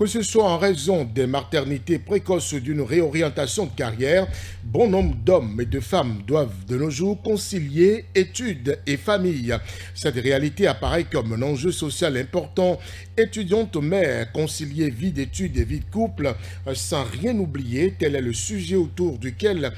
Que ce soit en raison des maternités précoces ou d'une réorientation de carrière, bon nombre d'hommes et de femmes doivent de nos jours concilier études et famille. Cette réalité apparaît comme un enjeu social important. Étudiante mère, concilier vie d'études et vie de couple sans rien oublier, tel est le sujet autour duquel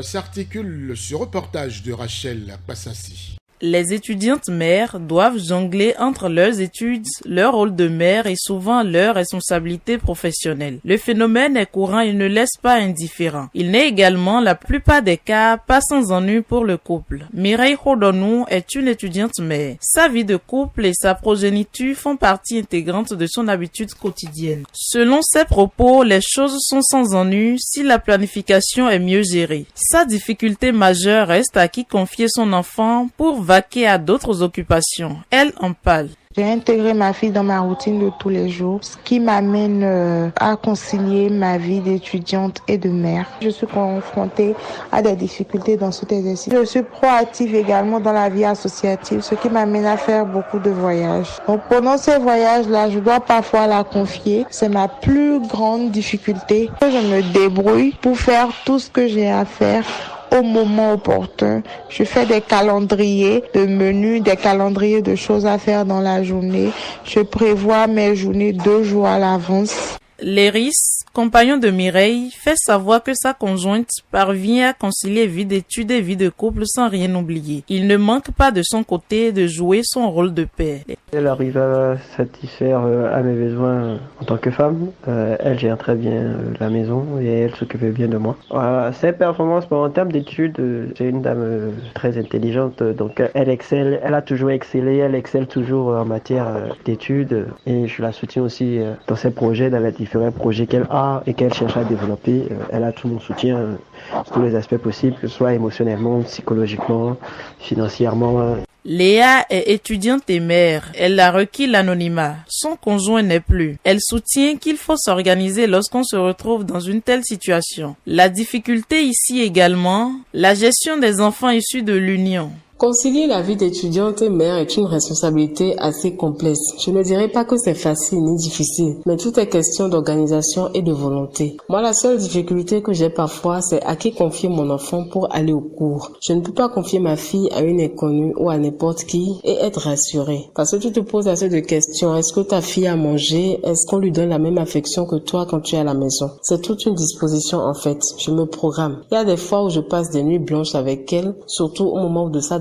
s'articule ce reportage de Rachel Passassi. Les étudiantes mères doivent jongler entre leurs études, leur rôle de mère et souvent leurs responsabilités professionnelles. Le phénomène est courant et ne laisse pas indifférent. Il n'est également, la plupart des cas, pas sans ennui pour le couple. Mireille Hodonou est une étudiante mère. Sa vie de couple et sa progéniture font partie intégrante de son habitude quotidienne. Selon ses propos, les choses sont sans ennui si la planification est mieux gérée. Sa difficulté majeure reste à qui confier son enfant pour vaquer à d'autres occupations. Elle en parle. J'ai intégré ma fille dans ma routine de tous les jours, ce qui m'amène à concilier ma vie d'étudiante et de mère. Je suis confrontée à des difficultés dans cet exercice. Je suis proactive également dans la vie associative, ce qui m'amène à faire beaucoup de voyages. Donc pendant ces voyages-là, je dois parfois la confier. C'est ma plus grande difficulté. Je me débrouille pour faire tout ce que j'ai à faire au moment opportun. Je fais des calendriers de menus, des calendriers de choses à faire dans la journée. Je prévois mes journées 2 jours à l'avance. Léris, compagnon de Mireille, fait savoir que sa conjointe parvient à concilier vie d'études et vie de couple sans rien oublier. Il ne manque pas de son côté de jouer son rôle de père. Elle arrive à satisfaire à mes besoins en tant que femme. Elle gère très bien la maison et elle s'occupe bien de moi. Ses performances en termes d'études, c'est une dame très intelligente, donc elle excelle, elle a toujours excellé, elle excelle toujours en matière d'études et je la soutiens aussi dans ses projets, dans les différents projets qu'elle a et qu'elle cherche à développer. Elle a tout mon soutien sur tous les aspects possibles, que ce soit émotionnellement, psychologiquement, financièrement. Léa est étudiante et mère. Elle a requis l'anonymat. Son conjoint n'est plus. Elle soutient qu'il faut s'organiser lorsqu'on se retrouve dans une telle situation. La difficulté ici également, la gestion des enfants issus de l'union. Concilier la vie d'étudiante et mère est une responsabilité assez complexe. Je ne dirais pas que c'est facile ni difficile, mais tout est question d'organisation et de volonté. Moi, la seule difficulté que j'ai parfois, c'est à qui confier mon enfant pour aller au cours. Je ne peux pas confier ma fille à une inconnue ou à n'importe qui et être rassurée. Parce que tu te poses assez de questions. Est-ce que ta fille a mangé? Est-ce qu'on lui donne la même affection que toi quand tu es à la maison? C'est toute une disposition en fait. Je me programme. Il y a des fois où je passe des nuits blanches avec elle, surtout au moment de sa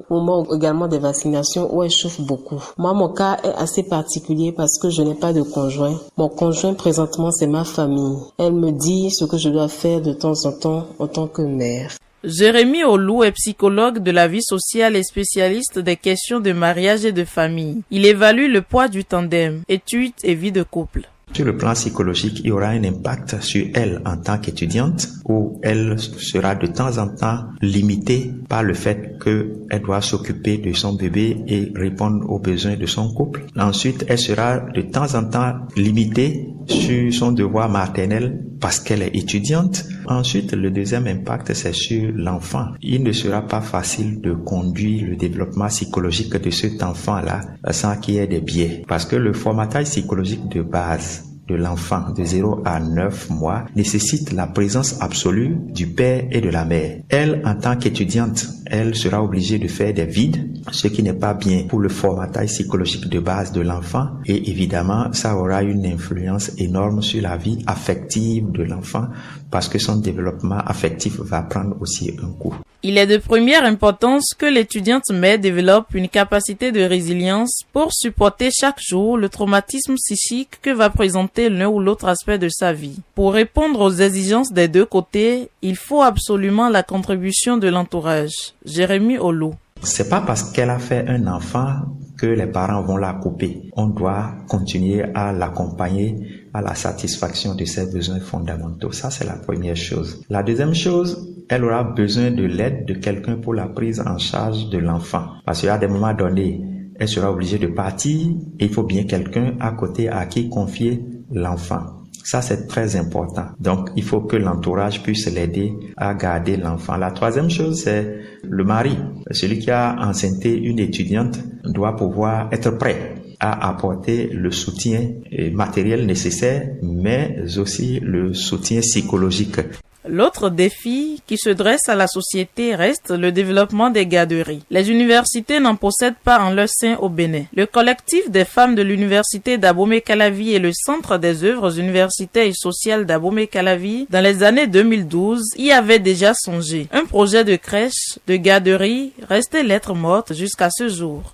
au moment également des vaccinations où elle chauffe beaucoup. Moi, mon cas est assez particulier parce que je n'ai pas de conjoint. Mon conjoint présentement, c'est ma famille. Elle me dit ce que je dois faire de temps en temps en tant que mère. Jérémy Olou est psychologue de la vie sociale et spécialiste des questions de mariage et de famille. Il évalue le poids du tandem, études et vie de couple. Sur le plan psychologique, il y aura un impact sur elle en tant qu'étudiante où elle sera de temps en temps limitée par le fait qu'elle doit s'occuper de son bébé et répondre aux besoins de son couple. Ensuite, elle sera de temps en temps limitée sur son devoir maternel parce qu'elle est étudiante. Ensuite, le deuxième impact, c'est sur l'enfant. Il ne sera pas facile de conduire le développement psychologique de cet enfant-là sans qu'il y ait des biais. Parce que le formatage psychologique de base de l'enfant de 0 à 9 mois nécessite la présence absolue du père et de la mère. Elle, en tant qu'étudiante, elle sera obligée de faire des vides, ce qui n'est pas bien pour le formatage psychologique de base de l'enfant et évidemment, ça aura une influence énorme sur la vie affective de l'enfant parce que son développement affectif va prendre aussi un coup. Il est de première importance que l'étudiante mère développe une capacité de résilience pour supporter chaque jour le traumatisme psychique que va présenter l'un ou l'autre aspect de sa vie. Pour répondre aux exigences des deux côtés, il faut absolument la contribution de l'entourage. Jérémy Olou. C'est pas parce qu'elle a fait un enfant que les parents vont la couper. On doit continuer à l'accompagner à la satisfaction de ses besoins fondamentaux. Ça, c'est la première chose. La deuxième chose, elle aura besoin de l'aide de quelqu'un pour la prise en charge de l'enfant. Parce qu'à des moments donnés, elle sera obligée de partir et il faut bien quelqu'un à côté à qui confier l'enfant. Ça, c'est très important. Donc, il faut que l'entourage puisse l'aider à garder l'enfant. La troisième chose, c'est le mari. Celui qui a enceinté une étudiante doit pouvoir être prêt à apporter le soutien matériel nécessaire, mais aussi le soutien psychologique. L'autre défi qui se dresse à la société reste le développement des garderies. Les universités n'en possèdent pas en leur sein au Bénin. Le collectif des femmes de l'université d'Abomey-Calavi et le centre des œuvres universitaires et sociales d'Abomey-Calavi, dans les années 2012, y avaient déjà songé. Un projet de crèche, de garderie, restait lettre morte jusqu'à ce jour.